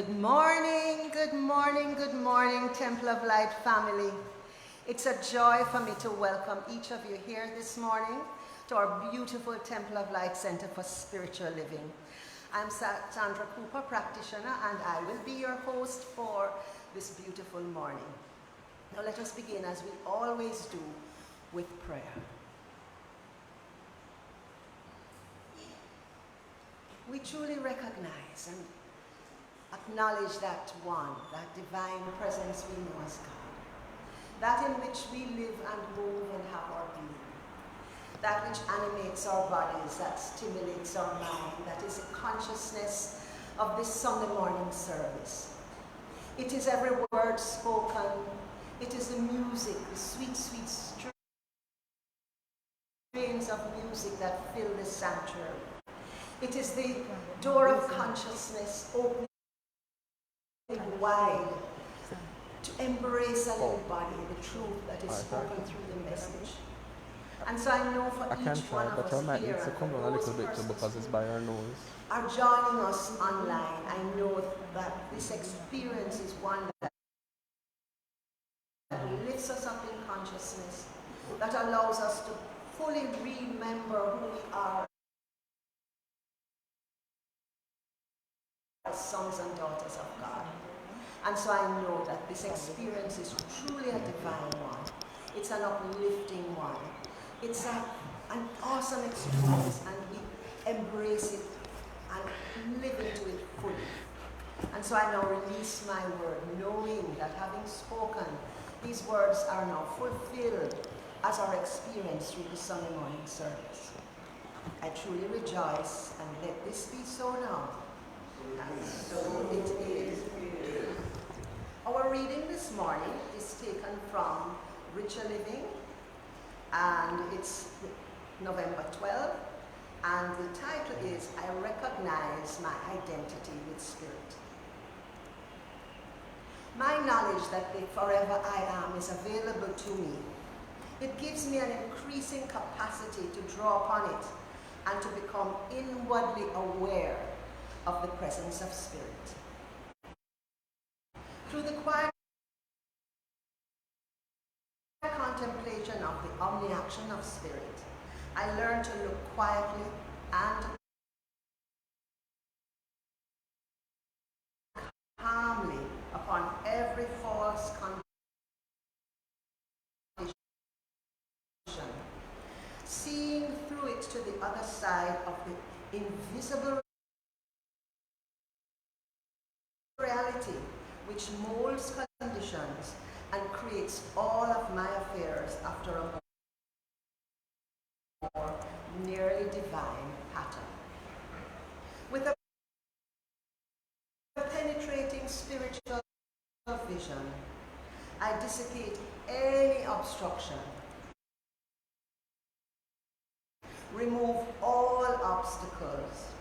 Good morning, good morning, good morning, Temple of Light family. It's a joy for me to welcome each of you here this morning to our beautiful Temple of Light Center for Spiritual Living. I'm Sandra Cooper, practitioner, and I will be your host for this beautiful morning. Now let us begin, as we always do, with prayer. We truly recognize and acknowledge that one, that divine presence we know as God, that in which we live and move and have our being, that which animates our bodies, that stimulates our mind, that is the consciousness of this Sunday morning service. It is every word spoken, it is the music, the sweet, sweet strains of music that fill the sanctuary. It is the door of consciousness opening wide to embrace and embody the truth that is spoken through the message. And so I know for each one of us here, because it's by our nose, are joining us online, I know that this experience is one that lifts us up in consciousness, that allows us to fully remember who we are as sons and daughters of God. And so I know that this experience is truly a divine one. It's an uplifting one. It's an awesome experience, and we embrace it and live into it fully. And so I now release my word, knowing that having spoken, these words are now fulfilled as our experience through the Sunday morning service. I truly rejoice, and let this be so now. And so it is. Our reading this morning is taken from Richer Living, and it's November 12, and the title is, I Recognize My Identity with Spirit. My knowledge that the forever I am is available to me. It gives me an increasing capacity to draw upon it and to become inwardly aware of the presence of Spirit. Through the quiet contemplation of the omni-action of Spirit, I learn to look quietly and calmly upon every false condition, seeing through it to the other side of the invisible reality which molds conditions and creates all of my affairs after a more nearly divine pattern. With a penetrating spiritual vision, I dissipate any obstruction, remove all obstacles,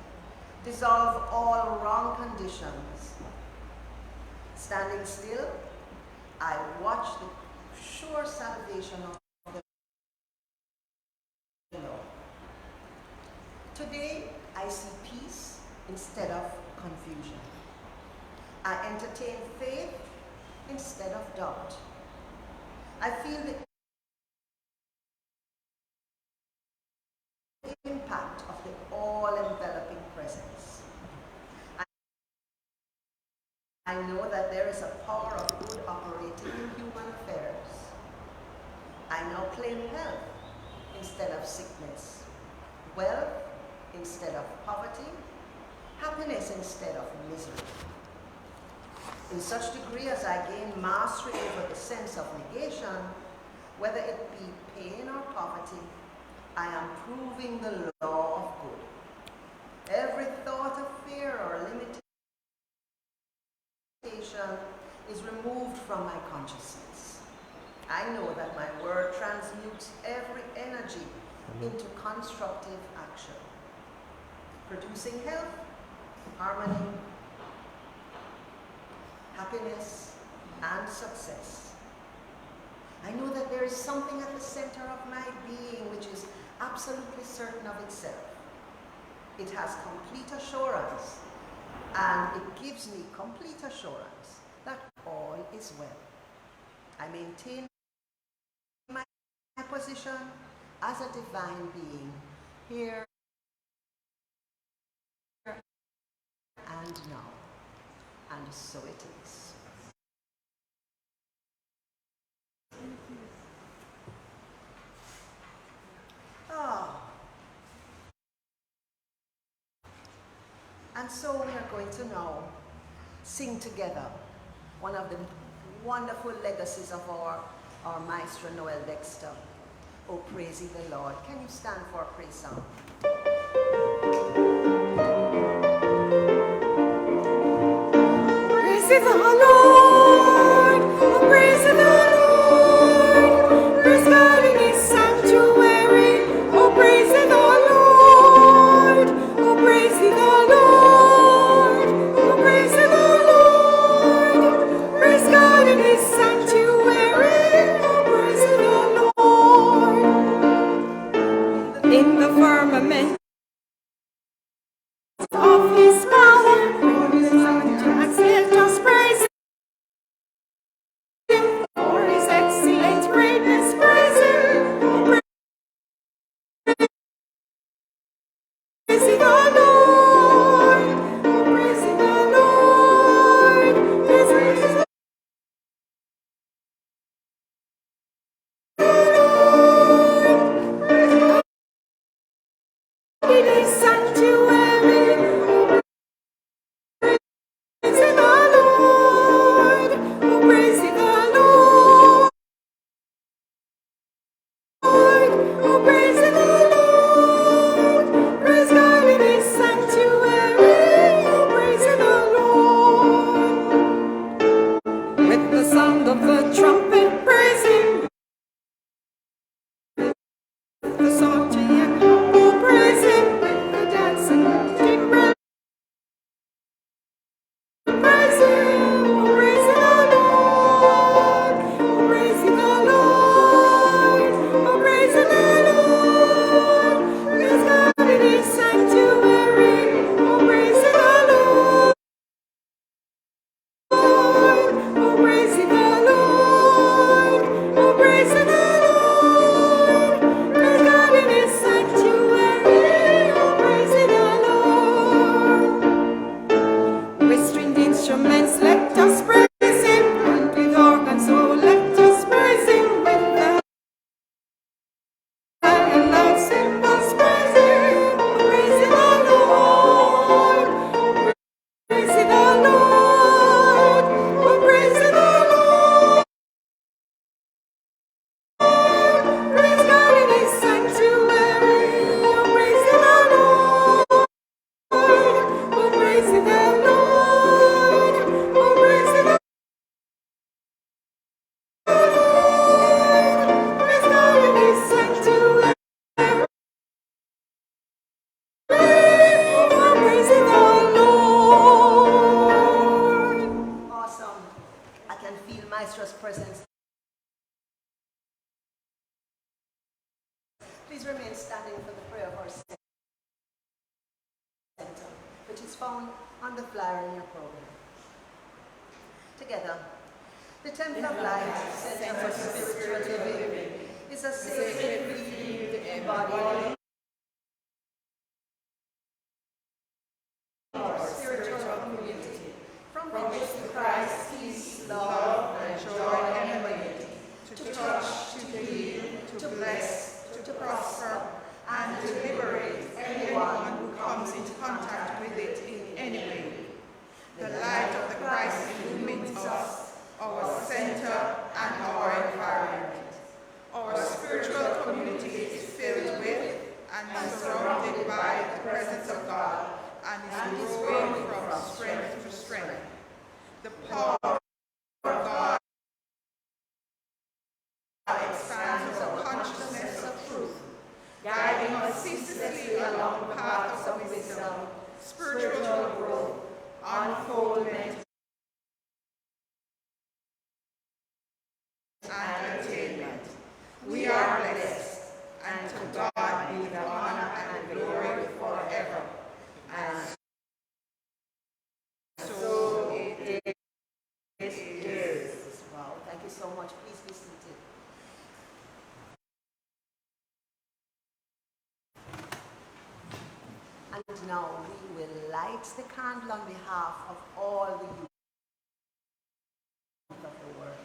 dissolve all wrong conditions. Standing still, I watch the sure salvation of the Lord. Today, I see peace instead of confusion. I entertain faith instead of doubt. I feel the impact of the all-enveloping presence. I know that there is a power of good operating in human affairs. I now claim health instead of sickness, wealth instead of poverty, happiness instead of misery. In such degree as I gain mastery over the sense of negation, whether it be pain or poverty, I am proving the law of good. Every thought of fear or limitation is removed from my consciousness. I know that my word transmutes every energy into constructive action, producing health, harmony, happiness, and success. I know that there is something at the center of my being which is absolutely certain of itself. It has complete assurance And it gives me complete assurance that all is well. I maintain my position as a divine being here and now. And so it is. Oh. And so we are going to now sing together one of the wonderful legacies of our maestro Noel Dexter. Oh, praise ye the Lord. Can you stand for a praise song? Praise ye the Lord. Oh, praise ye the Lord. Praise God in his sanctuary. Oh, praise ye the Lord. Oh, praise ye the Lord. Oh, praise ye the Lord. Praise God in his sanctuary. Oh, praise ye the Lord. In the firmament of his power, let us praise him for his excellent greatness. Praise him, praise the Lord, praise the Lord, praise the Lord. In his sanctuary, praise the Lord, praise the Lord. Oh, praise the Lord. Praise God in his sanctuary. Oh, praise the Lord. With the sound of the trumpet, praise him. The psaltery and harp, oh, praise him. With the dancing timbrel, praise him. Oh, praise the Lord. Oh, praise the Lord. Oh, praise the Lord. Praise God in his sanctuary. Oh, praise the Lord. Oh, praise the Lord. Oh, praise the Lord. Praise God in his sanctuary. Oh, praise the Lord. With stringed instruments, let us praise him. And with organs, so let us praise him. With the and loud cymbals, praise him. Oh, praise the Lord. Praise the Lord. Oh, praise the Lord. Praise God in his sanctuary. Oh, praise the Lord. Oh, praise the Lord. Oh, praise the Lord. Praise God in his sanctuary. Oh, praise the Lord. Awesome. I can feel Maestro's presence. Please remain standing for the prayer of our center, which is found on the flyer in your program. Together, the Temple of Light, Center for Spiritual Living, is a sacred, revealed, embodied spiritual community from which the Christ, peace, love, and joy emanate to touch, to heal, to bless, to prosper, and to liberate anyone who comes into contact with it in any way. The light of the Christ illumines us, our center, and our environment. Our spiritual community is filled with and surrounded by the presence of God and is growing from strength to strength. The power of God expands our consciousness of truth, guiding us ceaselessly along the paths of wisdom, spiritual growth, unfoldment, and attainment. We are blessed, and to God be the honor and glory forever. And now we will light the candle on behalf of all the youth of the world.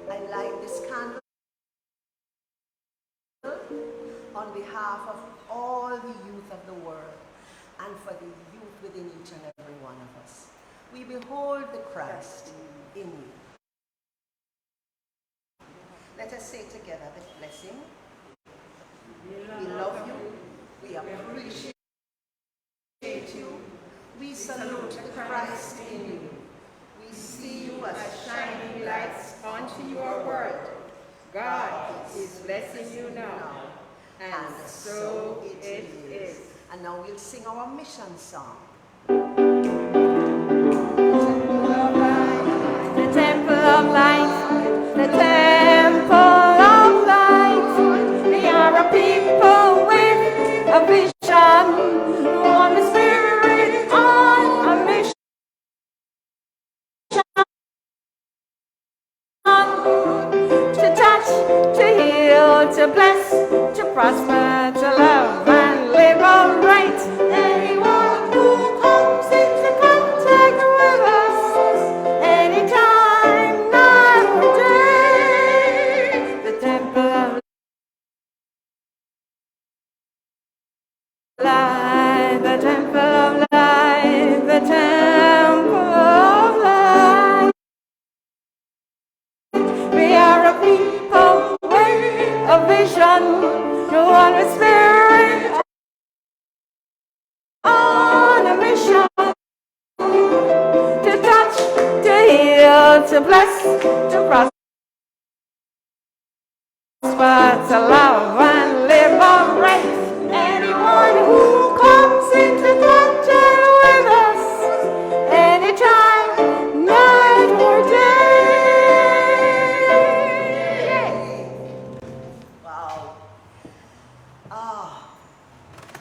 I light this candle on behalf of all the youth of the world and for the youth within each and every one of us. We behold the Christ in you. Let us say together the blessing. We love you. We appreciate you. We salute the Christ in you. We see you as Shining lights onto your world. God is blessing you now. And so it is. And now we'll sing our mission song. The temple of light, the temple of light. We are a people with a vision, one spirit on a mission. To touch, to heal, to bless, to prosper, to love and live alright. Anyone who comes into contact with us, anytime, night or day, the temple of light, the temple of light, the temple of light. We are a people with a vision, one spirit on a mission. To touch, to heal, to bless, to prosper, to love and live alright. Anyone who comes into contact with us, anytime, night or day. Wow.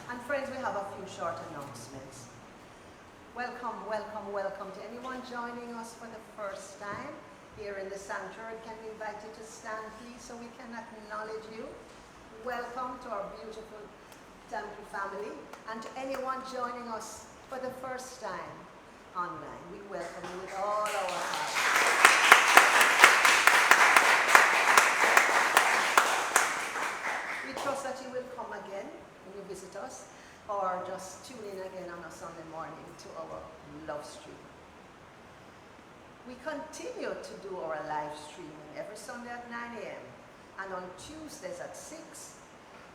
And friends, we have a few short announcements. Welcome, welcome, welcome to anyone joining us for the first time here in the sanctuary. Can we invite you to stand, please, so we can acknowledge you? Welcome to our beautiful temple family. And to anyone joining us for the first time online, we welcome you with all our hearts. We trust that you will come again when you visit us, or just tune in again on a Sunday morning to our love stream. We continue to do our live streaming every Sunday at 9 a.m. and on Tuesdays at 6.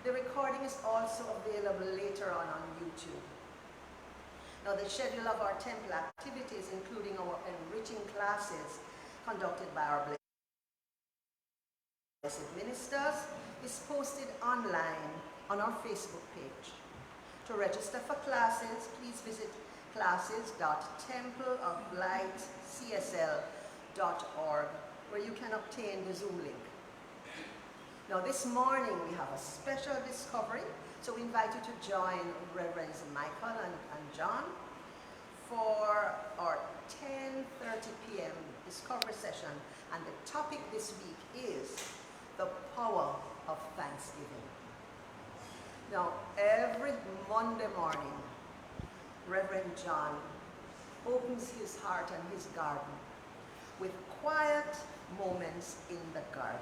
The recording is also available later on YouTube. Now, the schedule of our temple activities, including our enriching classes conducted by our blessed ministers, is posted online on our Facebook page. To register for classes, please visit classes.templeoflightcsl.org, where you can obtain the Zoom link. Now, this morning we have a special discovery, so we invite you to join Reverends Michael and John for our 10:30 p.m. discovery session, and the topic this week is the power of Thanksgiving. Now, every Monday morning, Reverend John opens his heart and his garden with quiet moments in the garden.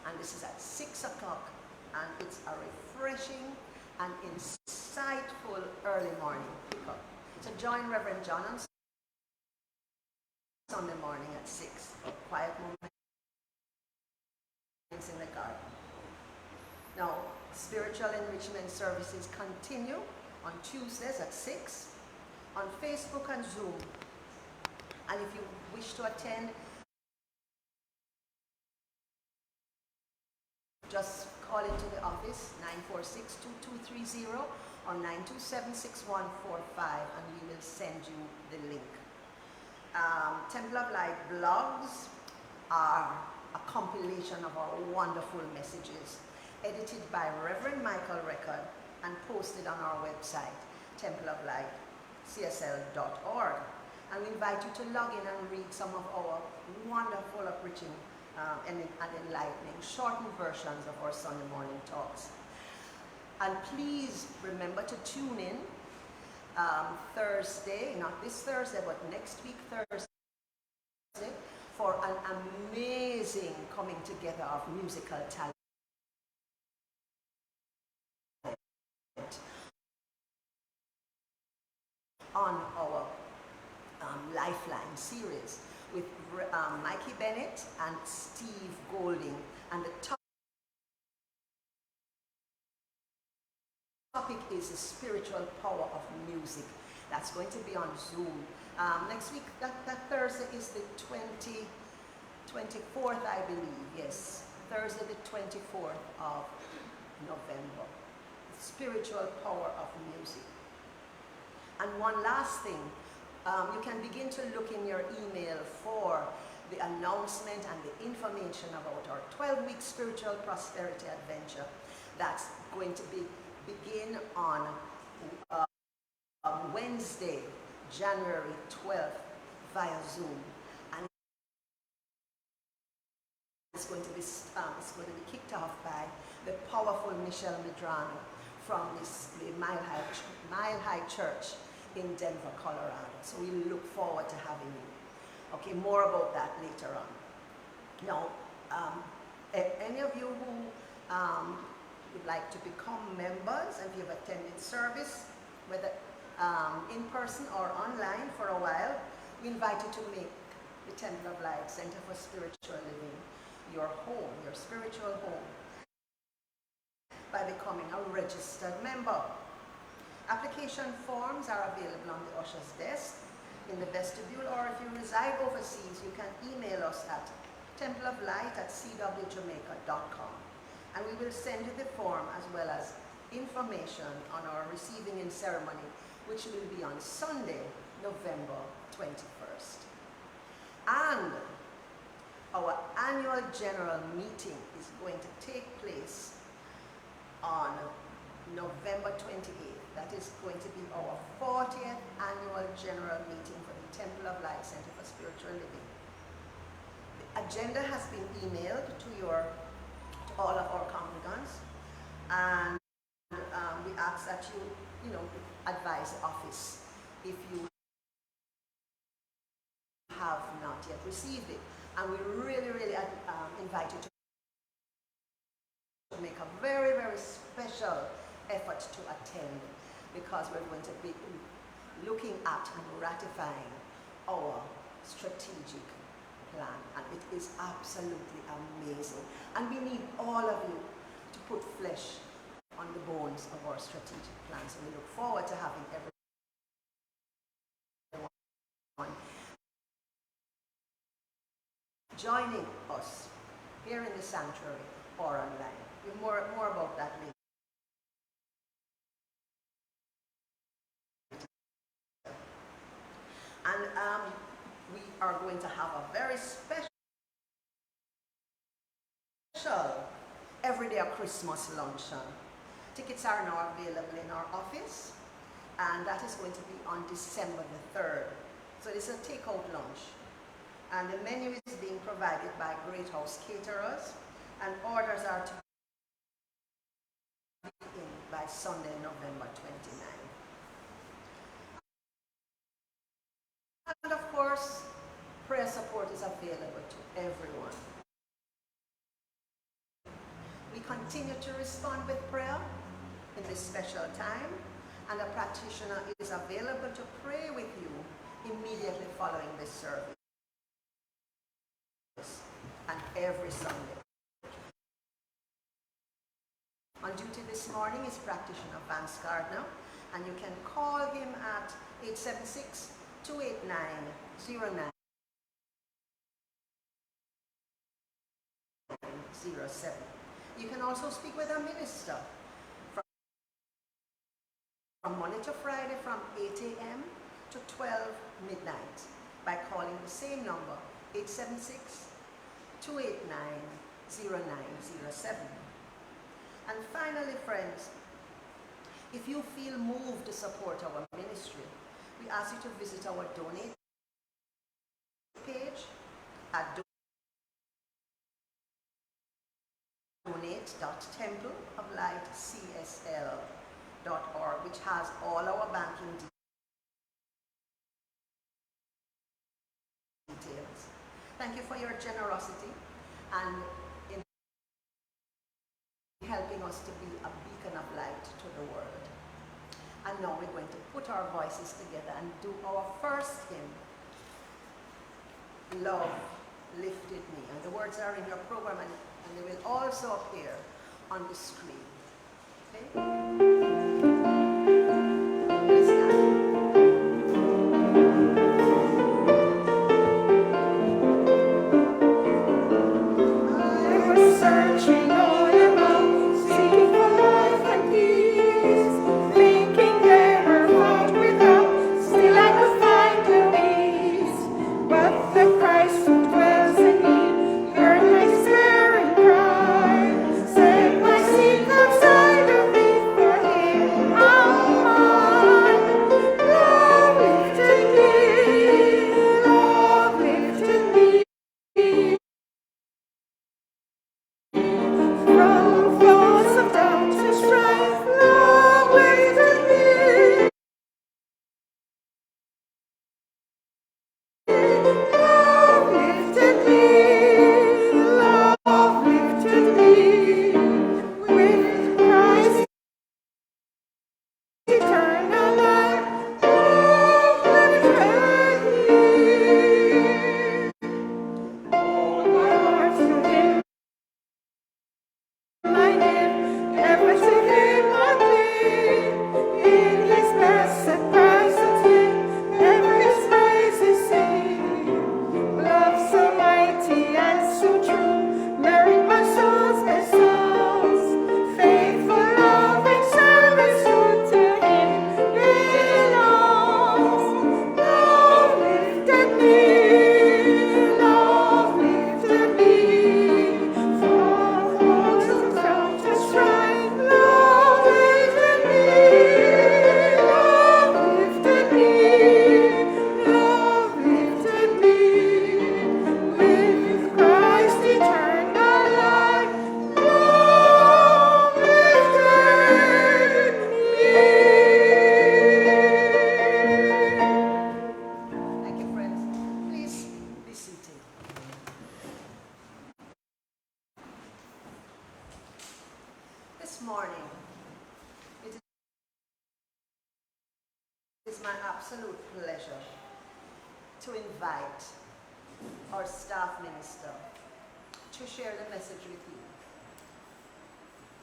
And this is at 6 o'clock, and it's a refreshing and insightful early morning pickup. So join Reverend John on Sunday morning at 6 for quiet moments in the garden. Now, spiritual enrichment services continue on Tuesdays at 6 on Facebook and Zoom. And if you wish to attend, just call into the office, 946-2230 or 927-6145, and we will send you the link. Temple of Light blogs are a compilation of our wonderful messages, edited by Reverend Michael Record and posted on our website, templeoflightcsl.org. And we invite you to log in and read some of our wonderful, uplifting, and enlightening shortened versions of our Sunday morning talks. And please remember to tune in Thursday, not this Thursday, but next week Thursday, for an amazing coming together of musical talent on our Lifeline series with Mikey Bennett and Steve Golding, and the topic is the spiritual power of music. That's going to be on Zoom. Next week, that Thursday is the 24th, I believe. Yes, Thursday the 24th of November. The spiritual power of music. And one last thing, you can begin to look in your email for the announcement and the information about our 12-week spiritual prosperity adventure that's going to begin on Wednesday, January 12th via Zoom, and it's going to be kicked off by the powerful Michelle Medrano from the Mile High Church in Denver, Colorado. So we look forward to having you. Okay, more about that later on. Now, any of you who would like to become members, and if you've attended service, whether in person or online for a while, we invite you to make the Temple of Light Center for Spiritual Living your home, your spiritual home, by becoming a registered member. Application forms are available on the usher's desk in the vestibule, or if you reside overseas, you can email us at templeoflight@cwjamaica.com, and we will send you the form as well as information on our receiving in ceremony, which will be on Sunday, November 21st. And our annual general meeting is going to take place on November 28th. That is going to be our 40th annual general meeting for the Temple of Light Center for Spiritual Living. The agenda has been emailed to all of our congregants, and we ask that you advise the office if you have not yet received it. And we really invite you to make a very, very special effort to attend, because we're going to be looking at and ratifying our strategic plan, and it is absolutely amazing. And we need all of you to put flesh on the bones of our strategic plan. So we look forward to having everyone joining us here in the sanctuary or online. More about that later. And we are going to have a very special everyday Christmas luncheon. Tickets are now available in our office, and that is going to be on December the 3rd. So it's a takeout lunch. And the menu is being provided by Great House Caterers, and orders are to be in by Sunday, November 29th. And of course, prayer support is available to everyone. We continue to respond with prayer in this special time, and a practitioner is available to pray with you immediately following this service, and every Sunday. On duty this morning is practitioner Vance Gardner, and you can call him at 876-289-0907. You can also speak with a minister from Monday to Friday from 8 a.m. to 12 midnight by calling the same number, 876-289-0907. And finally, friends, if you feel moved to support our ministry, we ask you to visit our donate page at donate.templeoflightcsl.org, which has all our banking details. Thank you for your generosity and in helping us to be a beacon of light to the world. And now we're going to put our voices together and do our first hymn, Love Lifted Me. And the words are in your program and they will also appear on the screen. Okay? Please stand. I was searching all about, seeking for life and peace, thinking there were found without, still I could find no peace. But the Christ who dwells in me heard my despairing cry, set my seat outside of me for him. I'm mine. Love lifted me, love lifted me. From thoughts of doubt and strife, love lifted me. Love lifted me. Love lifted me. With Christ eternal life, love lifted me. Oh, my heart to him. My name, ever to him I cling. In his blessed presence live, ever his praises sing. Love so mighty and so true, merit my soul's best songs. Faithful love and service to him belongs. Love lifted me, love lifted me. From thoughts of doubt and strife, love lifted me, love lifted me, love lifted me. With Christ eternal life, love lifted me. Thank you, friends. Please be seated. This morning, it is my absolute pleasure to invite our staff minister to share the message with you.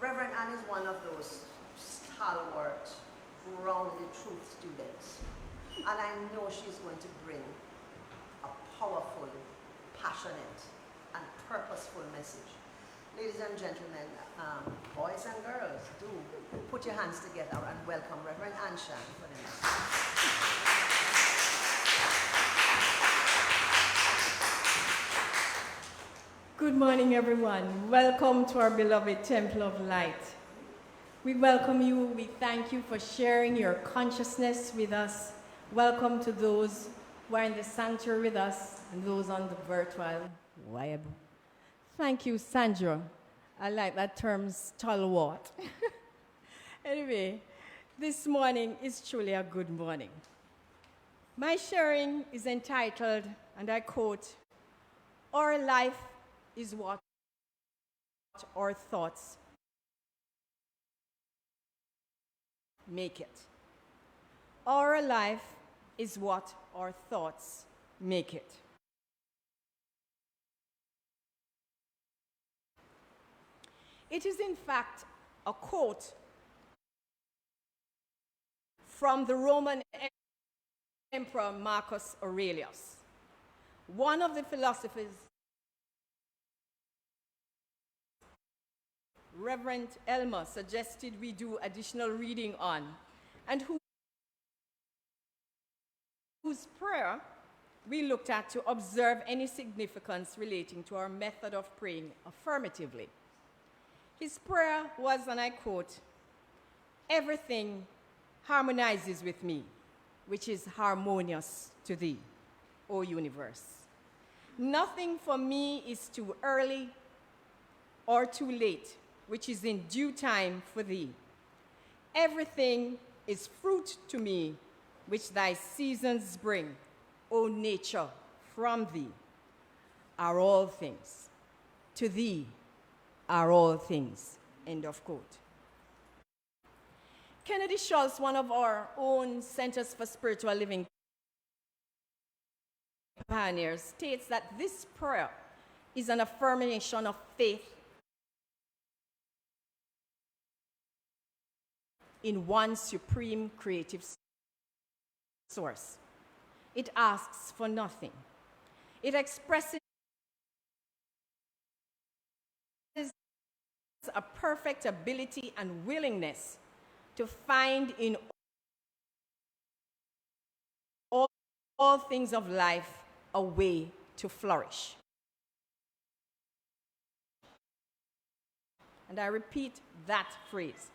Rev Ann is one of those stalwart, rounded truth students, and I know she's going to bring a powerful, passionate, and purposeful message. Ladies and gentlemen, boys and girls, do put your hands together and welcome Rev Ann Shand for the message. Good morning, everyone. Welcome to our beloved Temple of Light. We welcome you. We thank you for sharing your consciousness with us. Welcome to those who are in the sanctuary with us and those on the virtual web. Thank you, Sandra. I like that term, stalwart. Anyway, this morning is truly a good morning. My sharing is entitled, and I quote, "Our life is what our thoughts make it." Our life is what our thoughts make it. It is in fact a quote from the Roman Emperor Marcus Aurelius, one of the philosophers Reverend Elmer suggested we do additional reading on, and whose prayer we looked at to observe any significance relating to our method of praying affirmatively. His prayer was, and I quote, "Everything harmonizes with me, which is harmonious to thee, O universe. Nothing for me is too early or too late, which is in due time for thee. Everything is fruit to me, which thy seasons bring, O nature, from thee are all things. To thee are all things." End of quote. Kennedy Schultz, one of our own Centers for Spiritual Living pioneers, states that this prayer is an affirmation of faith in one supreme creative source. It asks for nothing. It expresses a perfect ability and willingness to find in all things of life a way to flourish. And I repeat that phrase,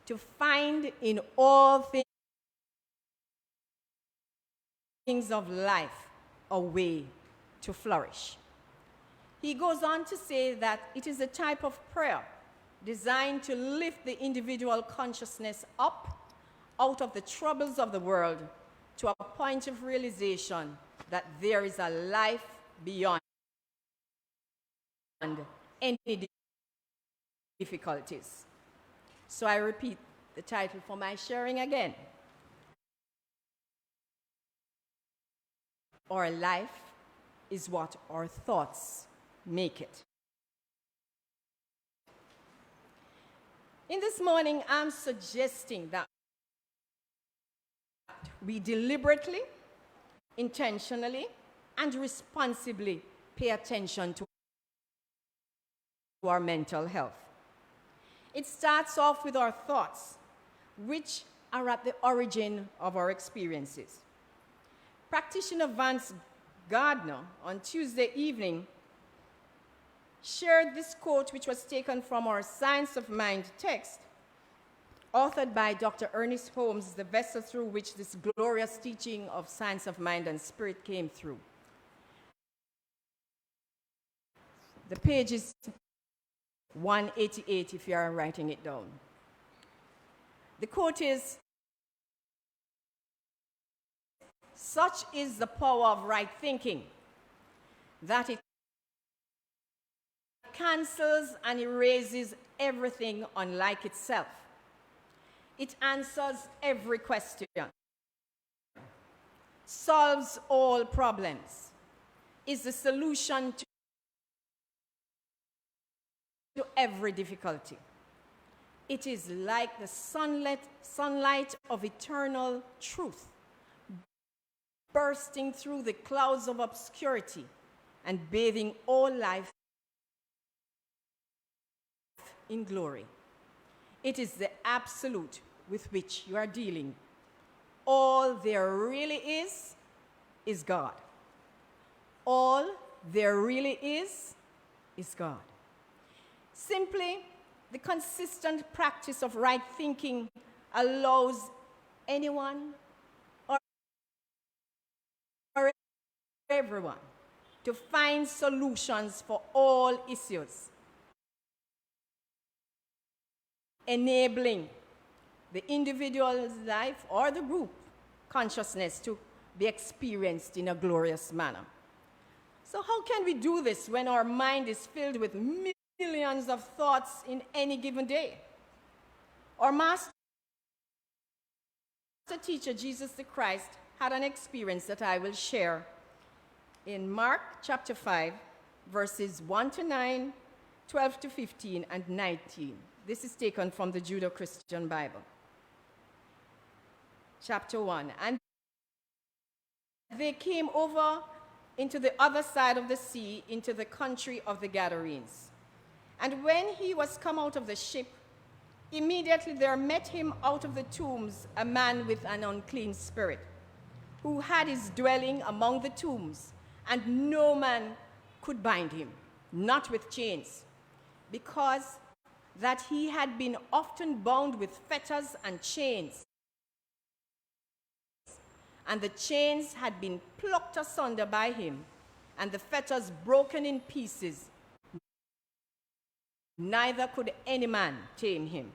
to find in all things of life a way to flourish. He goes on to say that it is a type of prayer designed to lift the individual consciousness up out of the troubles of the world to a point of realization that there is a life beyond any difficulties. So I repeat the title for my sharing again. Our life is what our thoughts make it. In this morning, I'm suggesting that we deliberately, intentionally, and responsibly pay attention to our mental health. It starts off with our thoughts, which are at the origin of our experiences. Practitioner Vance Gardner on Tuesday evening shared this quote, which was taken from our Science of Mind text, authored by Dr. Ernest Holmes, the vessel through which this glorious teaching of Science of Mind and Spirit came through. The page is 188 if you are writing it down. The quote is, "Such is the power of right thinking that it cancels and erases everything unlike itself. It answers every question, solves all problems, is the solution to every difficulty. It is like the sunlight of eternal truth, bursting through the clouds of obscurity and bathing all life in glory. It is the absolute with which you are dealing. All there really is God. All there really is God." Simply, the consistent practice of right thinking allows anyone or everyone to find solutions for all issues, enabling the individual's life or the group consciousness to be experienced in a glorious manner. So how can we do this when our mind is filled with millions of thoughts in any given day? Our master teacher, Jesus the Christ, had an experience that I will share in Mark chapter 5, verses 1 to 9, 12 to 15, and 19. This is taken from the Judeo-Christian Bible. Chapter 1. "And they came over into the other side of the sea, into the country of the Gadarenes. And when he was come out of the ship, immediately there met him out of the tombs a man with an unclean spirit, who had his dwelling among the tombs, and no man could bind him, not with chains, because that he had been often bound with fetters and chains, and the chains had been plucked asunder by him, and the fetters broken in pieces. Neither could any man tame him.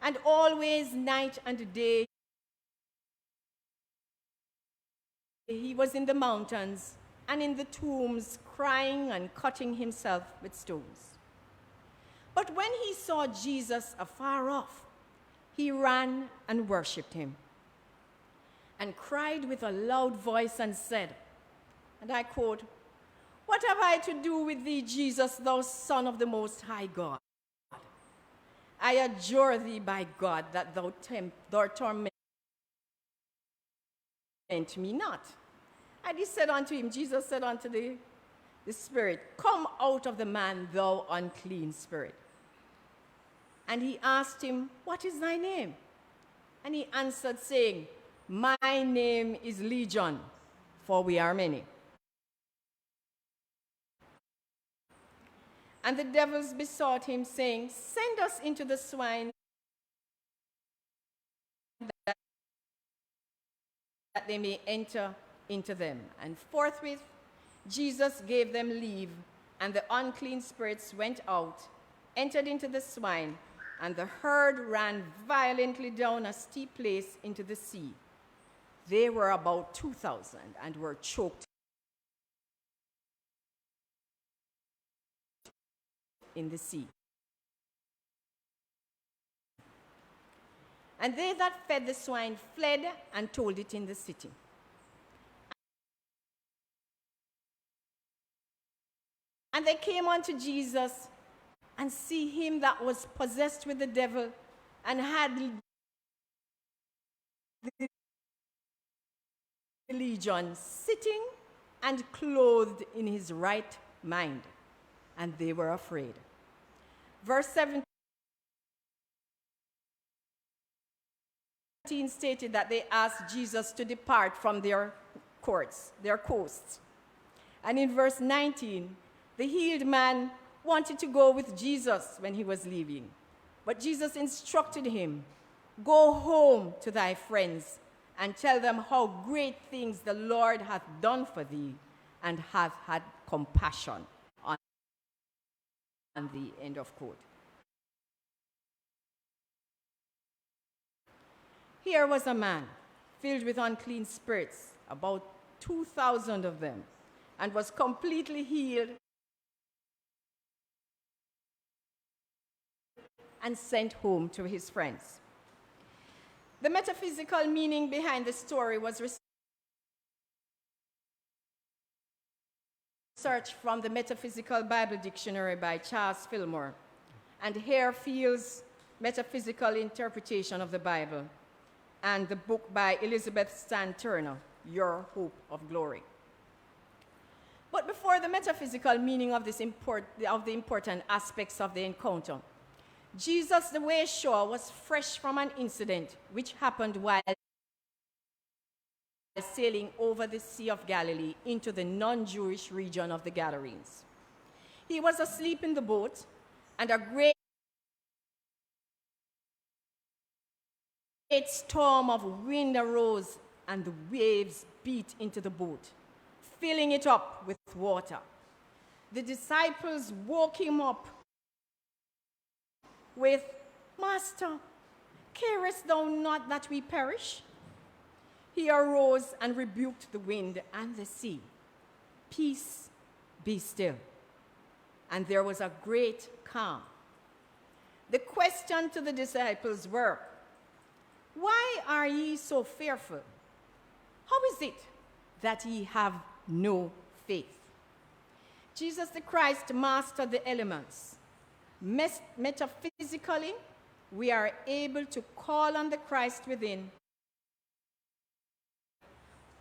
And always, night and day, he was in the mountains and in the tombs, crying and cutting himself with stones. But when he saw Jesus afar off, he ran and worshipped him, and cried with a loud voice and said, and I quote, "What have I to do with thee, Jesus, thou Son of the Most High God? I adjure thee by God that thou torment me not." And he said unto him, Jesus said unto the spirit, "Come out of the man, thou unclean spirit." And he asked him, "What is thy name?" And he answered, saying, "My name is Legion, for we are many." And the devils besought him, saying, "Send us into the swine, that they may enter into them." And forthwith Jesus gave them leave, and the unclean spirits went out, entered into the swine, and the herd ran violently down a steep place into the sea. They were about 2,000 and were choked in the sea. And they that fed the swine fled and told it in the city. And they came unto Jesus, and see him that was possessed with the devil, and had the legion, sitting and clothed in his right mind. And they were afraid. Verse 17 stated that they asked Jesus to depart from their coasts. And in verse 19, the healed man wanted to go with Jesus when he was leaving. But Jesus instructed him, "Go home to thy friends and tell them how great things the Lord hath done for thee, and hath had compassion on thee." End of quote. Here was a man filled with unclean spirits, about 2,000 of them, and was completely healed and sent home to his friends. The metaphysical meaning behind the story was researched from the Metaphysical Bible Dictionary by Charles Fillmore and Harefield's Metaphysical Interpretation of the Bible, and the book by Elizabeth Stan Turner, Your Hope of Glory. But before the metaphysical meaning of the important aspects of the encounter, Jesus, the way shore, was fresh from an incident which happened while sailing over the Sea of Galilee into the non-Jewish region of the Gadarenes. He was asleep in the boat, and a great storm of wind arose, and the waves beat into the boat, filling it up with water. The disciples woke him up with, "Master, carest thou not that we perish?" He arose and rebuked the wind and the sea. "Peace, be still." And there was a great calm. The question to the disciples were, "Why are ye so fearful? How is it that ye have no faith?" Jesus the Christ mastered the elements. Metaphysically, we are able to call on the Christ within,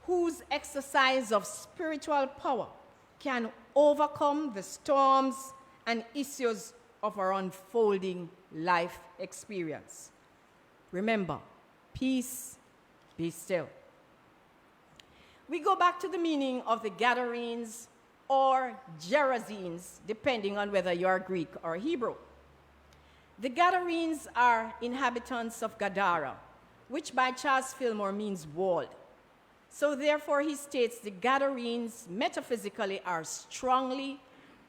whose exercise of spiritual power can overcome the storms and issues of our unfolding life experience. Remember, peace, be still. We go back to the meaning of the Gadarenes or Gerasenes, depending on whether you are Greek or Hebrew. The Gadarenes are inhabitants of Gadara, which by Charles Fillmore means walled. So therefore, he states the Gadarenes metaphysically are strongly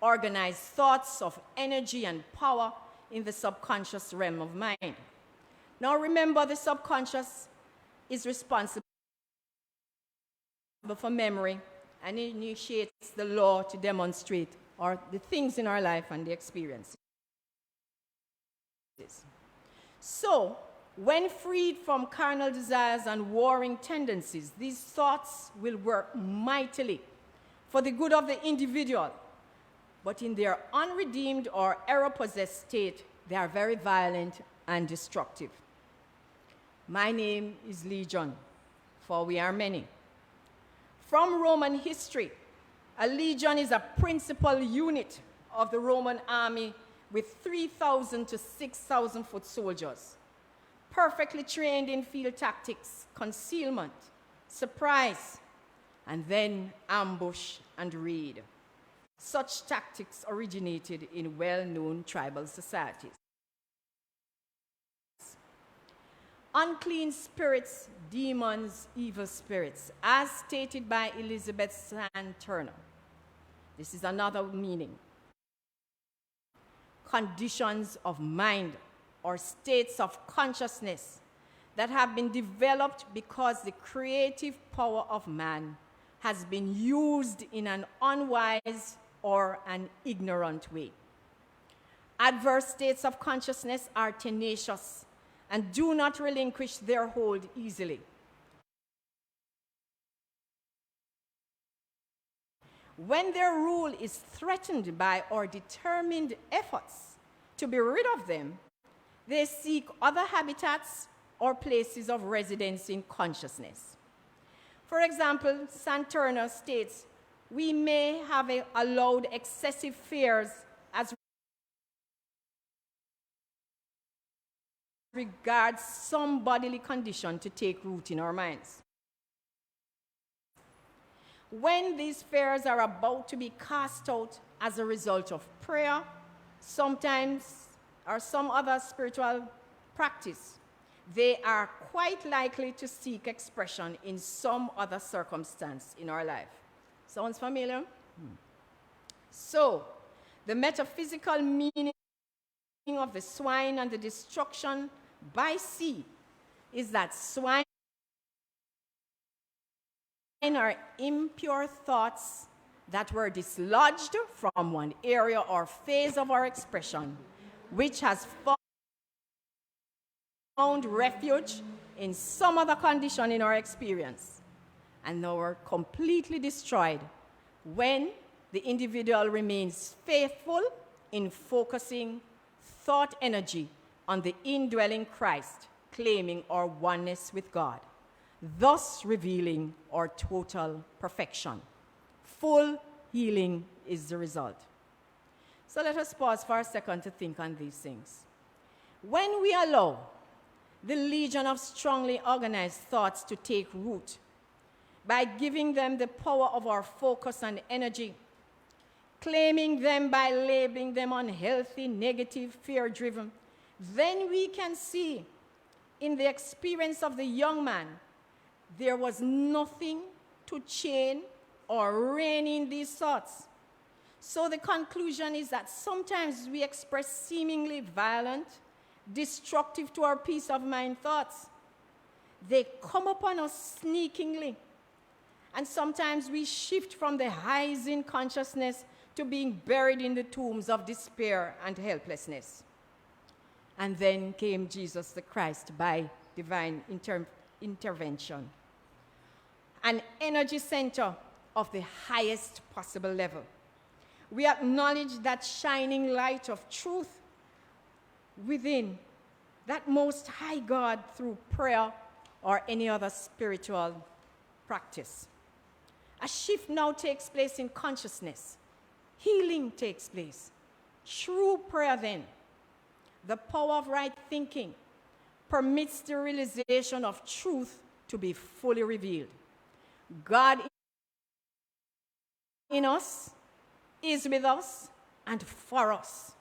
organized thoughts of energy and power in the subconscious realm of mind. Now remember, the subconscious is responsible for memory and initiates the law to demonstrate or the things in our life and the experiences. So, when freed from carnal desires and warring tendencies, these thoughts will work mightily for the good of the individual. But in their unredeemed or error-possessed state, they are very violent and destructive. My name is Legion, for we are many. From Roman history, a legion is a principal unit of the Roman army with 3,000 to 6,000 foot soldiers, perfectly trained in field tactics, concealment, surprise, and then ambush and raid. Such tactics originated in well-known tribal societies. Unclean spirits, demons, evil spirits, as stated by Elizabeth Sand Turner. This is another meaning. Conditions of mind or states of consciousness that have been developed because the creative power of man has been used in an unwise or an ignorant way. Adverse states of consciousness are tenacious and do not relinquish their hold easily. When their rule is threatened by or determined efforts to be rid of them, they seek other habitats or places of residence in consciousness. For example, Santurna states, we may have allowed excessive fears as regards some bodily condition to take root in our minds. When these fears are about to be cast out as a result of prayer, sometimes, or some other spiritual practice, they are quite likely to seek expression in some other circumstance in our life. Sounds familiar? So, the metaphysical meaning of the swine and the destruction by sea is that swine are impure thoughts that were dislodged from one area or phase of our expression, which has found refuge in some other condition in our experience, and now are completely destroyed when the individual remains faithful in focusing thought energy on the indwelling Christ, claiming our oneness with God, thus revealing our total perfection. Full healing is the result. So let us pause for a second to think on these things. When we allow the legion of strongly organized thoughts to take root by giving them the power of our focus and energy, claiming them by labeling them unhealthy, negative, fear-driven, then we can see in the experience of the young man, there was nothing to chain or rein in these thoughts. So the conclusion is that sometimes we express seemingly violent, destructive to our peace of mind thoughts. They come upon us sneakingly. And sometimes we shift from the highs in consciousness to being buried in the tombs of despair and helplessness. And then came Jesus the Christ by divine intervention. An energy center of the highest possible level. We acknowledge that shining light of truth within that most high God through prayer or any other spiritual practice. A shift now takes place in consciousness. Healing takes place. True prayer, then, the power of right thinking, permits the realization of truth to be fully revealed. God in us, is with us, and for us.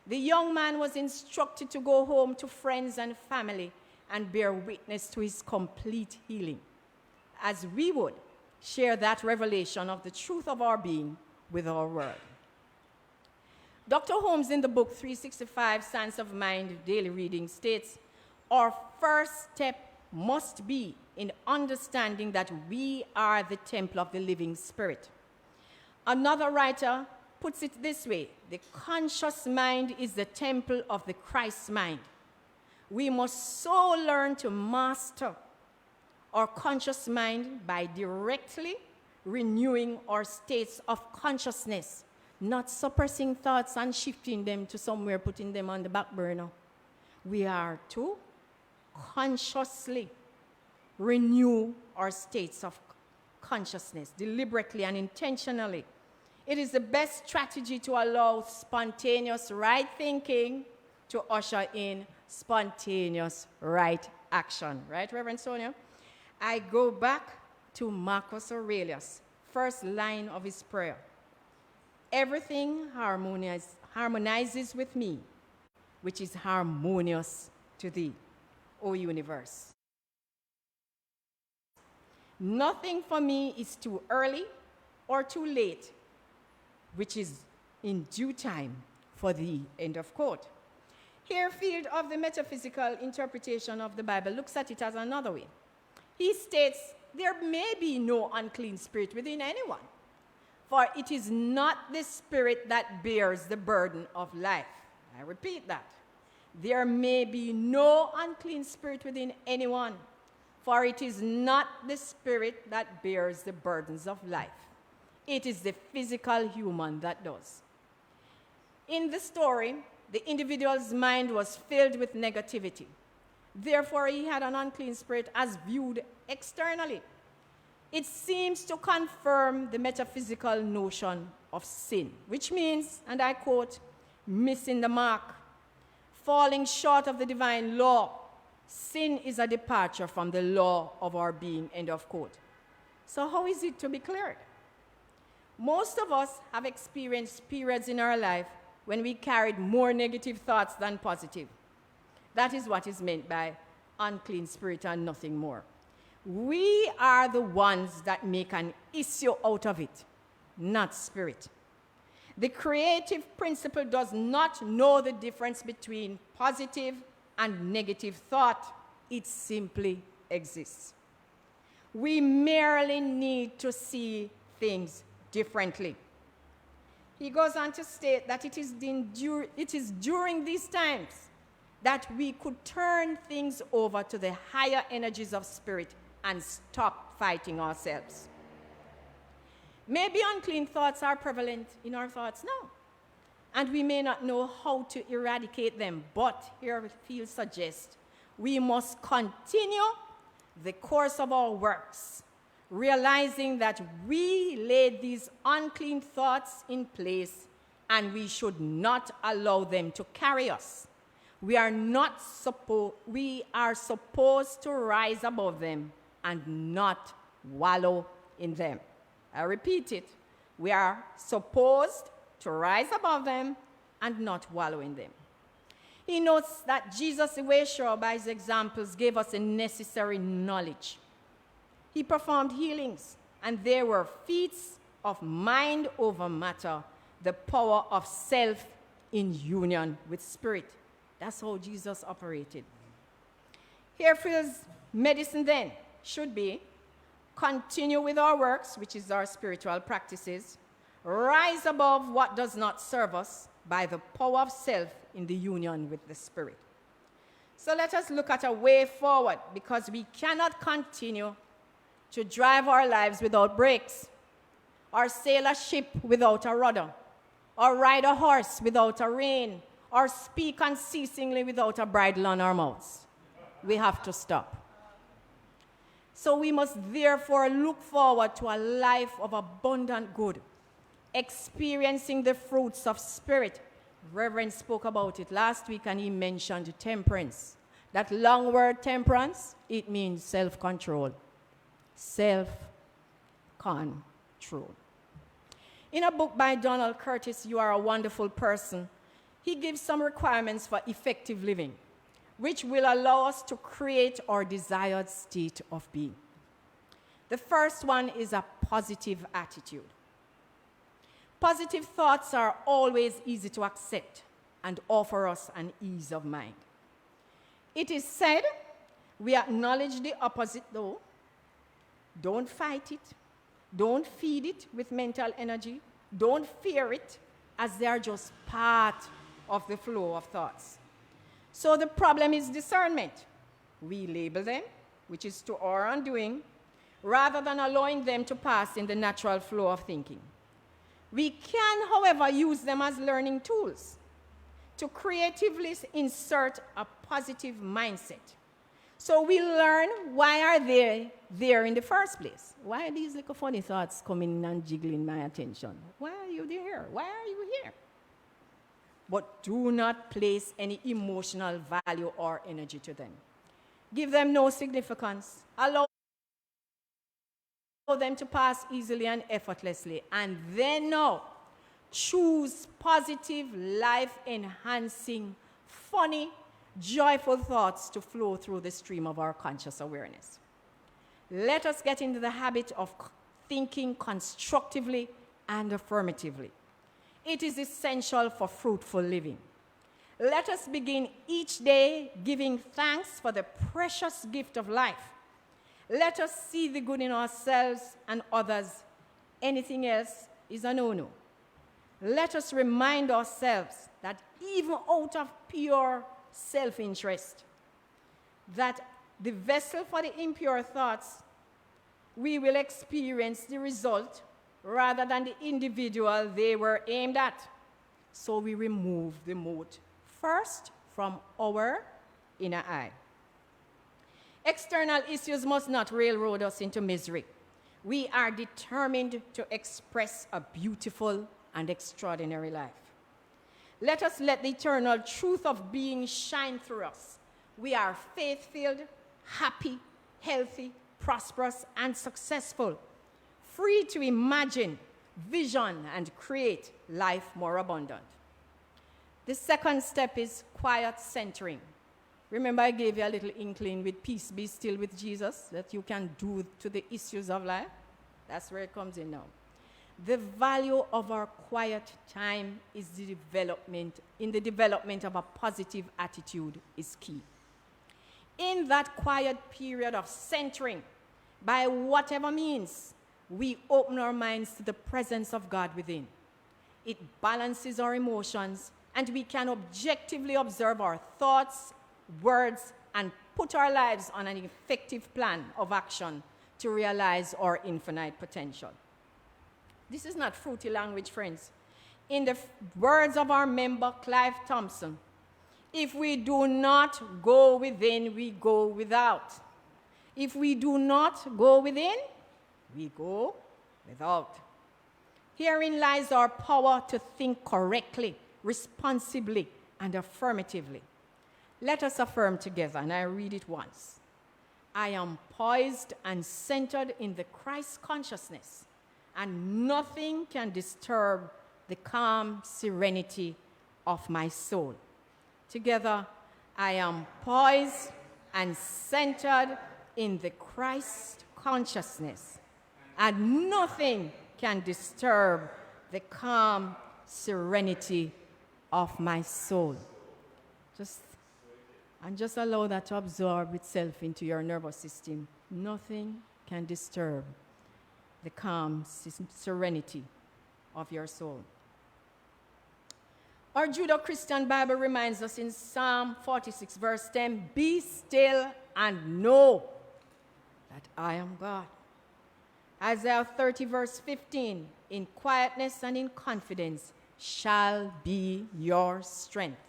The young man was instructed to go home to friends and family and bear witness to his complete healing, as we would share that revelation of the truth of our being with our world. Dr. Holmes, in the book 365 Science of Mind Daily Reading, states, our first step must be in understanding that we are the temple of the living Spirit. Another writer puts it this way: the conscious mind is the temple of the Christ mind. We must so learn to master our conscious mind by directly renewing our states of consciousness, not suppressing thoughts and shifting them to somewhere, putting them on the back burner. We are to consciously renew our states of consciousness, deliberately and intentionally. It is the best strategy to allow spontaneous right thinking to usher in spontaneous right action. Right, Reverend Sonia? I go back to Marcus Aurelius, first line of his prayer. Everything harmonizes with me, which is harmonious to thee, O universe. Nothing for me is too early or too late, which is in due time for thee, end of quote. Harefield, of the metaphysical interpretation of the Bible, looks at it as another way. He states, there may be no unclean spirit within anyone, for it is not the spirit that bears the burden of life. I repeat that. There may be no unclean spirit within anyone, for it is not the spirit that bears the burdens of life. It is the physical human that does. In the story, the individual's mind was filled with negativity. Therefore, he had an unclean spirit as viewed externally. It seems to confirm the metaphysical notion of sin, which means, and I quote, missing the mark, falling short of the divine law. Sin is a departure from the law of our being, end of quote. So how is it to be cleared? Most of us have experienced periods in our life when we carried more negative thoughts than positive. That is what is meant by unclean spirit and nothing more. We are the ones that make an issue out of it, not spirit. The creative principle does not know the difference between positive and negative thought. It simply exists. We merely need to see things differently. He goes on to state that it is during these times that we could turn things over to the higher energies of spirit and stop fighting ourselves. Maybe unclean thoughts are prevalent in our thoughts now, and we may not know how to eradicate them, but here Field suggests we must continue the course of our works, realizing that we laid these unclean thoughts in place and we should not allow them to carry us. We are supposed to rise above them and not wallow in them. I repeat it. We are supposed to rise above them and not wallow in them. He notes that Jesus, the way sure by his examples, gave us the necessary knowledge. He performed healings, and they were feats of mind over matter, the power of self in union with spirit. That's how Jesus operated. Herefield's medicine then should be continue with our works, which is our spiritual practices, rise above what does not serve us by the power of self in the union with the spirit. So let us look at a way forward, because we cannot continue to drive our lives without brakes, or sail a ship without a rudder, or ride a horse without a rein, or speak unceasingly without a bridle on our mouths. We have to stop. So we must therefore look forward to a life of abundant good, experiencing the fruits of spirit Reverend spoke about it last week, and he mentioned temperance. That long word temperance, it means self-control. Self-control. In a book by Donald Curtis, You Are a Wonderful Person, he gives some requirements for effective living, which will allow us to create our desired state of being. The first one is a positive attitude. Positive thoughts are always easy to accept and offer us an ease of mind. It is said, we acknowledge the opposite though. Don't fight it. Don't feed it with mental energy. Don't fear it, as they are just part of the flow of thoughts. So the problem is discernment. We label them, which is to our undoing, rather than allowing them to pass in the natural flow of thinking. We can, however, use them as learning tools to creatively insert a positive mindset. So we learn, why are they there in the first place? Why are these little funny thoughts coming and jiggling my attention? Why are you there? Why are you here? But do not place any emotional value or energy to them. Give them no significance. Allow them to pass easily and effortlessly. And then now, choose positive, life-enhancing, funny, joyful thoughts to flow through the stream of our conscious awareness. Let us get into the habit of thinking constructively and affirmatively. It is essential for fruitful living. Let us begin each day giving thanks for the precious gift of life. Let us see the good in ourselves and others. Anything else is a no-no. Let us remind ourselves that even out of pure self-interest, that the vessel for the impure thoughts, we will experience the result rather than the individual they were aimed at. So we remove the mote first from our inner eye. External issues must not railroad us into misery. We are determined to express a beautiful and extraordinary life. Let us let the eternal truth of being shine through us. We are faith-filled, happy, healthy, prosperous, and successful, free to imagine, vision, and create life more abundant. The second step is quiet centering. Remember, I gave you a little inkling with peace, be still with Jesus, that you can do to the issues of life. That's where it comes in now. The value of our quiet time is the development of a positive attitude is key. In that quiet period of centering, by whatever means, we open our minds to the presence of God within. It balances our emotions, and we can objectively observe our thoughts, words, and put our lives on an effective plan of action to realize our infinite potential. This is not fruity language, friends. In the words of our member, Clive Thompson, if we do not go within, we go without. If we do not go within, we go without. Herein lies our power to think correctly, responsibly, and affirmatively. Let us affirm together, and I read it once. I am poised and centered in the Christ consciousness, and nothing can disturb the calm serenity of my soul. Together, I am poised and centered in the Christ consciousness, and nothing can disturb the calm serenity of my soul. Just allow that to absorb itself into your nervous system. Nothing can disturb the calm serenity of your soul. Our Judeo-Christian Bible reminds us in Psalm 46, verse 10, be still and know that I am God. Isaiah 30, verse 15, in quietness and in confidence shall be your strength.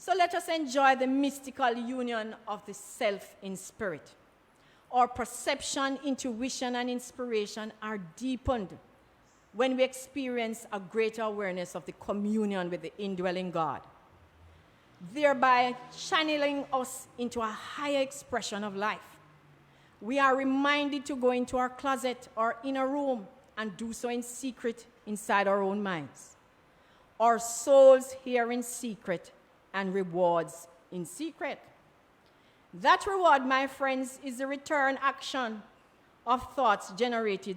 So let us enjoy the mystical union of the self in spirit. Our perception, intuition, and inspiration are deepened when we experience a greater awareness of the communion with the indwelling God, thereby channeling us into a higher expression of life. We are reminded to go into our closet or in a room and do so in secret inside our own minds. Our souls hear in secret and rewards in secret. That reward, my friends, is the return action of thoughts generated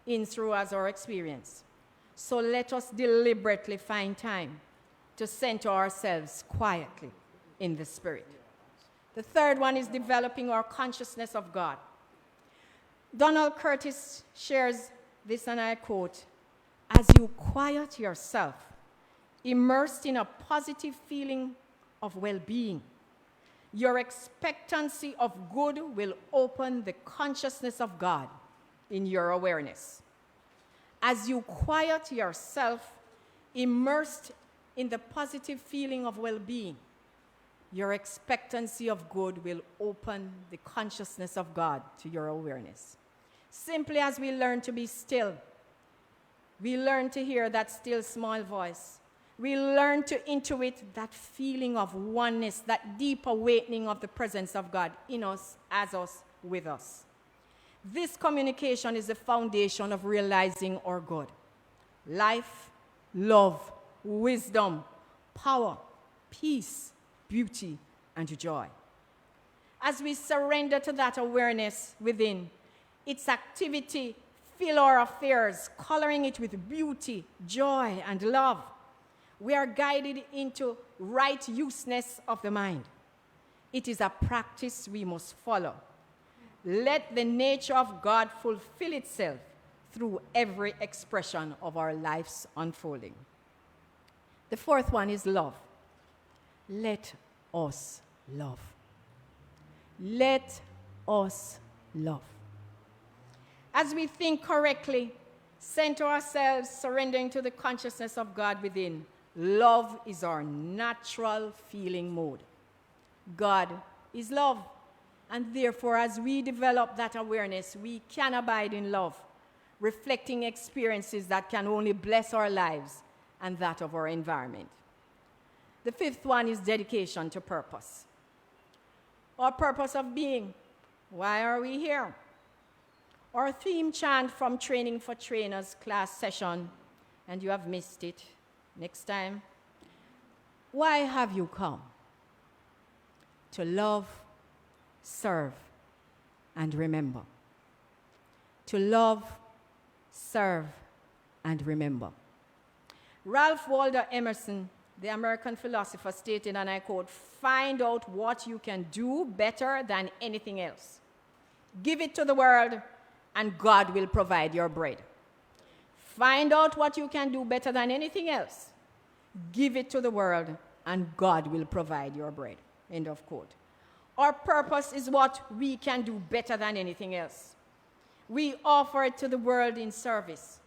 in through as our experience. So let us deliberately find time to center ourselves quietly in the Spirit. The third one is developing our consciousness of God. Donald Curtis shares this, and I quote, "As you quiet yourself, immersed in a positive feeling of well-being, your expectancy of good will open the consciousness of God in your awareness. As you quiet yourself, immersed in the positive feeling of well-being, your expectancy of good will open the consciousness of God to your awareness." Simply as we learn to be still, we learn to hear that still small voice. We learn to intuit that feeling of oneness, that deep awakening of the presence of God in us, as us, with us. This communication is the foundation of realizing our good. Life, love, wisdom, power, peace, beauty, and joy. As we surrender to that awareness within, its activity fill our affairs, coloring it with beauty, joy, and love. We are guided into right useness of the mind. It is a practice we must follow. Let the nature of God fulfill itself through every expression of our life's unfolding. The fourth one is love. Let us love. Let us love. As we think correctly, center ourselves, surrendering to the consciousness of God within, love is our natural feeling mode. God is love. And therefore, as we develop that awareness, we can abide in love, reflecting experiences that can only bless our lives and that of our environment. The fifth one is dedication to purpose. Our purpose of being. Why are we here? Our theme chant from Training for Trainers class session, and you have missed it. Next time. Why have you come? To love, serve, and remember. To love, serve, and remember. Ralph Waldo Emerson, the American philosopher, stated, and I quote, "Find out what you can do better than anything else. Give it to the world, and God will provide your bread." Find out what you can do better than anything else. Give it to the world, and God will provide your bread. End of quote. Our purpose is what we can do better than anything else. We offer it to the world in service.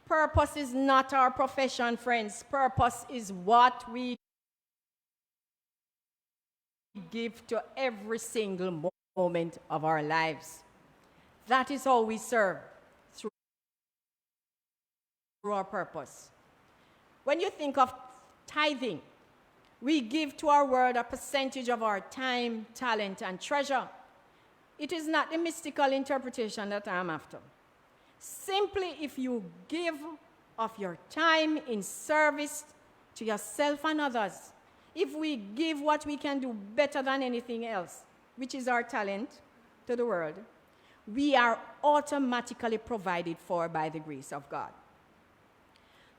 Purpose is not our profession, friends. Purpose is what we give to every single moment of our lives. That is how we serve, through our purpose. When you think of tithing, we give to our world a percentage of our time, talent, and treasure. It is not the mystical interpretation that I'm after. Simply, if you give of your time in service to yourself and others, if we give what we can do better than anything else, which is our talent, to the world, we are automatically provided for by the grace of God.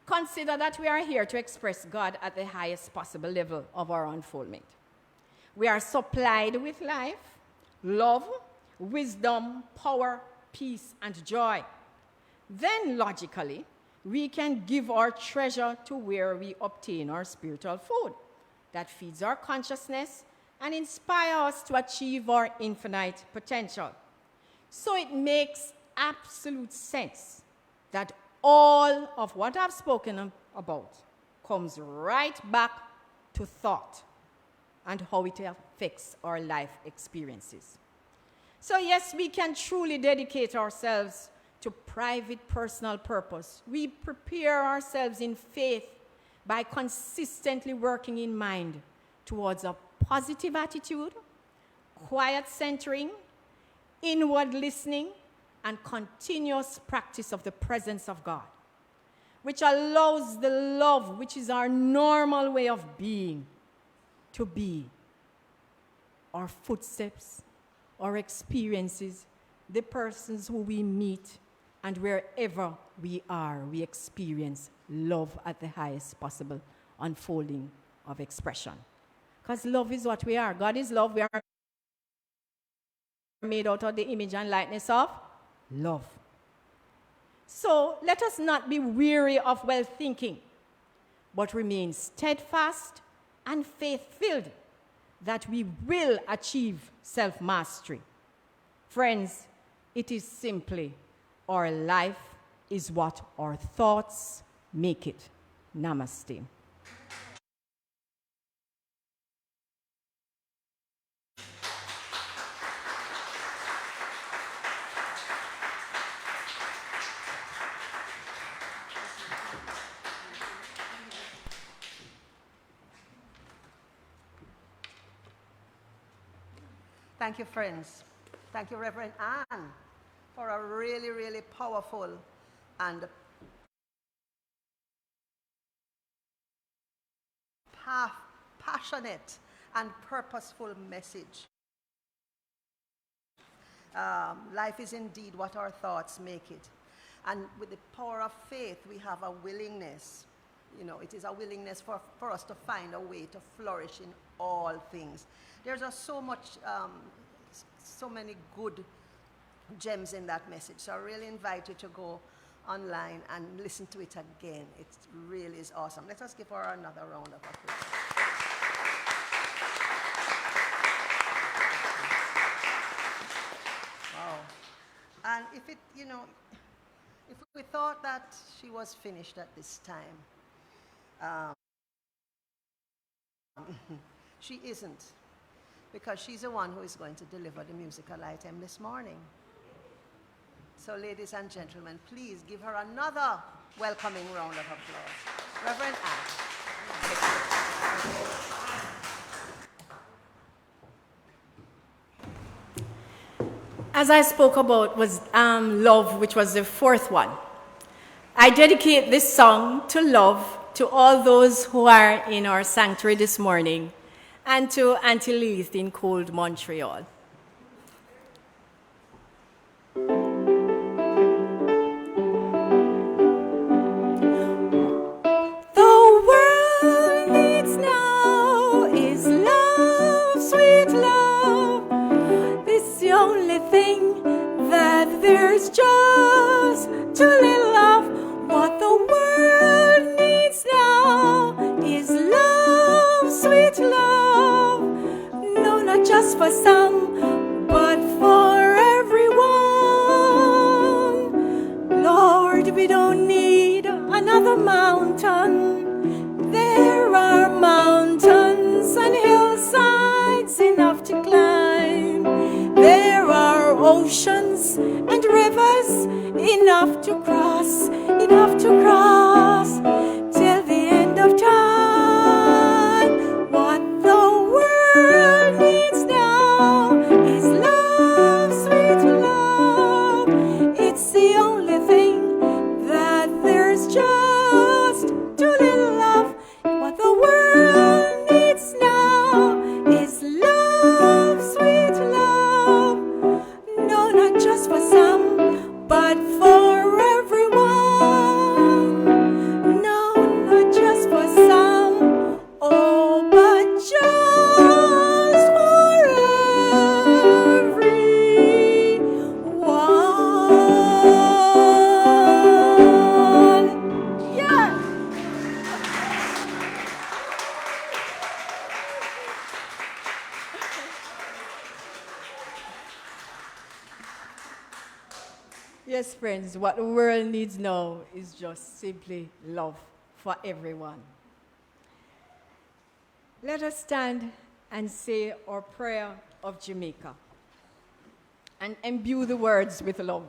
Consider that we are here to express God at the highest possible level of our unfoldment. We are supplied with life, love, wisdom, power, peace, and joy. Then, logically, we can give our treasure to where we obtain our spiritual food that feeds our consciousness and inspires us to achieve our infinite potential. So it makes absolute sense that all of what I've spoken about comes right back to thought and how it affects our life experiences. So yes, we can truly dedicate ourselves to private personal purpose. We prepare ourselves in faith by consistently working in mind towards a positive attitude, quiet centering, inward listening, and continuous practice of the presence of God, which allows the love, which is our normal way of being, to be our footsteps, our experiences, the persons who we meet, and wherever we are, we experience love at the highest possible unfolding of expression. Because love is what we are. God is love. We are made out of the image and likeness of love. So let us not be weary of well-thinking, but remain steadfast and faith-filled that we will achieve self-mastery. Friends, it is simply our life is what our thoughts make it. Namaste. Thank you, friends. Thank you, Rev Ann, for a really, really powerful and passionate and purposeful message. Life is indeed what our thoughts make it. And with the power of faith, we have a willingness. You know, it is a willingness for us to find a way to flourish in all things. There's just so much, so many good gems in that message. So I really invite you to go online and listen to it again. It really is awesome. Let us give her another round of applause. Wow. And if it, you know, if we thought that she was finished at this time, she isn't, because she's the one who is going to deliver the musical item this morning. So ladies and gentlemen, please give her another welcoming round of applause. Reverend Ann. As I spoke about was love, which was the fourth one. I dedicate this song to love, to all those who are in our sanctuary this morning, and to Auntie Lilith in cold Montreal. There's just too little of what the world needs now is love, sweet love. No, not just for some, but for everyone. Lord, we don't need another mountain. There are mountains and hillsides enough to climb. There are oceans and rivers enough to cross till the end of time. What the world needs now is love, sweet love. It's the only thing that there's just too little of. What the world needs now is love, sweet love. No, not just for some, but for everyone. No, not just for some, oh, but just for everyone. Yeah. Yes, friends, what the world needs now is just simply love for everyone. Let us stand and say our prayer of Jamaica and imbue the words with love.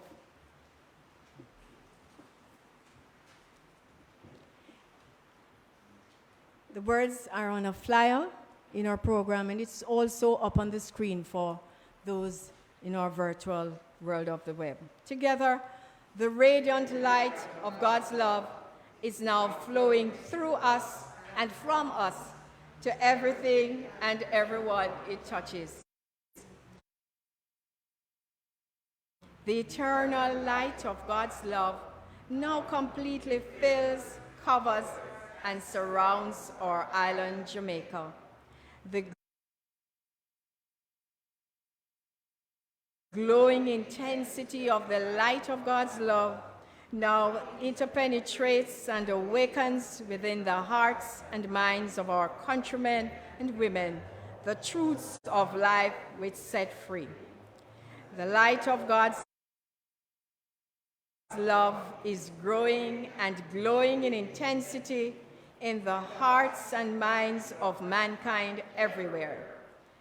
The words are on a flyer in our program, and it's also up on the screen for those in our virtual world of the web. Together, the radiant light of God's love is now flowing through us and from us to everything and everyone it touches. The eternal light of God's love now completely fills, covers, and surrounds our island, Jamaica. The glowing intensity of the light of God's love now interpenetrates and awakens within the hearts and minds of our countrymen and women the truths of life which set free. The light of God's love is growing and glowing in intensity in the hearts and minds of mankind everywhere.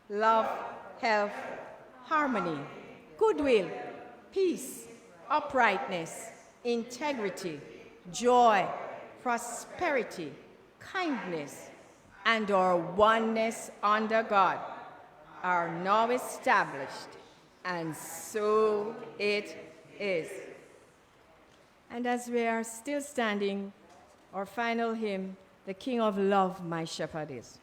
Love, health, harmony, goodwill, peace, uprightness, integrity, joy, prosperity, kindness, and our oneness under God are now established, and so it is. And as we are still standing, our final hymn, The King of Love, My Shepherd Is.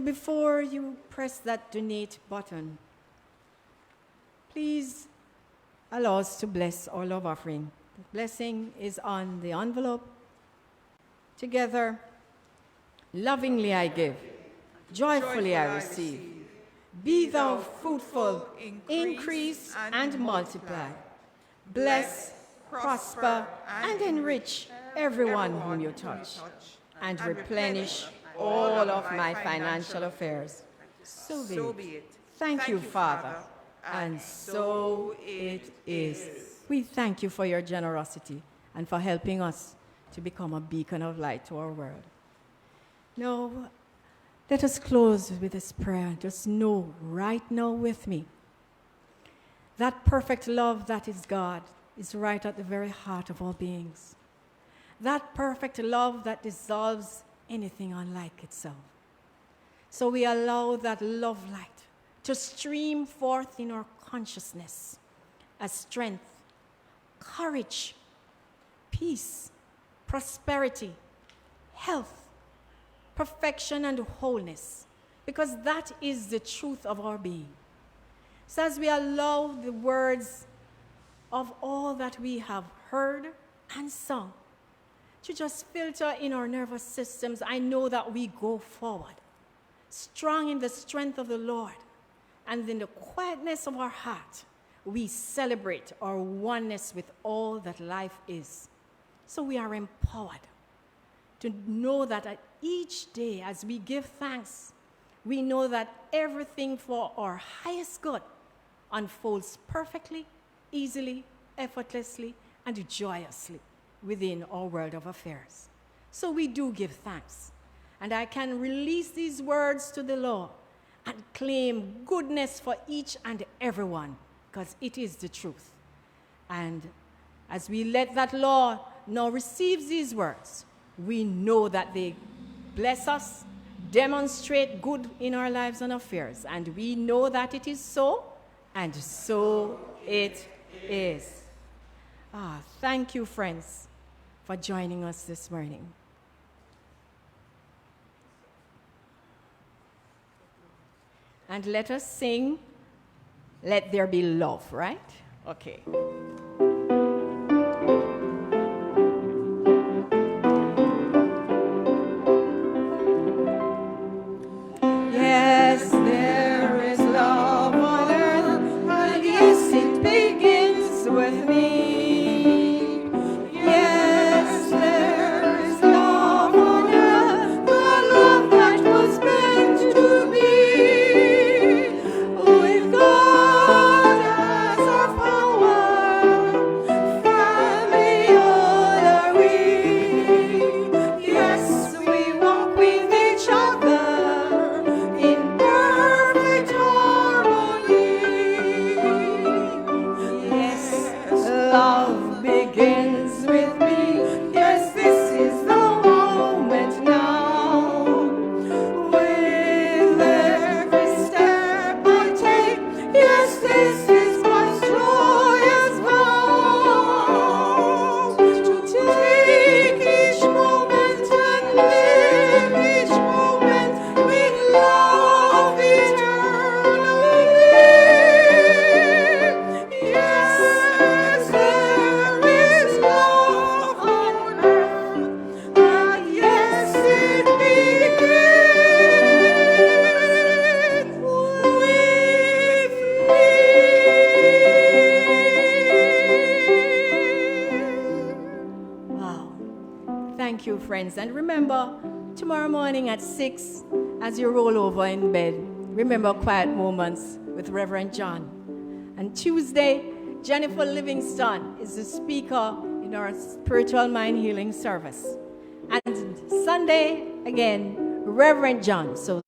Before you press that donate button, please allow us to bless our love offering. The blessing is on the envelope. Together, lovingly I give, joyfully I receive. Be thou fruitful, increase and multiply. Bless, prosper, and enrich everyone whom you touch, and replenish all of my financial affairs. So be it. Thank you, Father. And so it is. We thank you for your generosity and for helping us to become a beacon of light to our world. Now, let us close with this prayer. Just know right now with me that perfect love that is God is right at the very heart of all beings. That perfect love that dissolves anything unlike itself. So we allow that love light to stream forth in our consciousness as strength, courage, peace, prosperity, health, perfection, and wholeness, because that is the truth of our being. So as we allow the words of all that we have heard and sung to just filter in our nervous systems, I know that we go forward, strong in the strength of the Lord, And in the quietness of our heart, we celebrate our oneness with all that life is. So we are empowered to know that at each day as we give thanks, we know that everything for our highest good unfolds perfectly, easily, effortlessly, and joyously within our world of affairs. So we do give thanks. And I can release these words to the Lord and claim goodness for each and everyone, because it is the truth. And as we let that Lord now receive these words, we know that they bless us, demonstrate good in our lives and affairs. And we know that it is so, and so it is. Thank you, friends, for joining us this morning. And let us sing, Let There Be Love, right? Okay. Yes, there is love on earth, and yes, it begins with me. Yes, there is love on earth, the love that was meant to be. With God as our power, family all are we. Yes, we walk with each other in perfect harmony. Yes, love begins with me. Yes, this is the moment now. With every step I take, yes, this is my joyous vow. To take each moment and live each moment with love eternally. Yes, there is love on earth, and yes, it begins with me. Wow. Thank you, friends. And remember, tomorrow morning at 6, as you roll over in bed, remember Quiet Moments with Reverend John. And Tuesday, Jennifer Livingston is the speaker in our spiritual mind healing service. And Sunday, again, Reverend John. So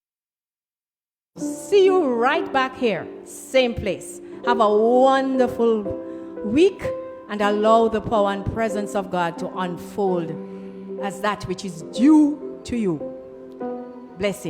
see you right back here, same place. Have a wonderful week and allow the power and presence of God to unfold as that which is due to you. Blessing.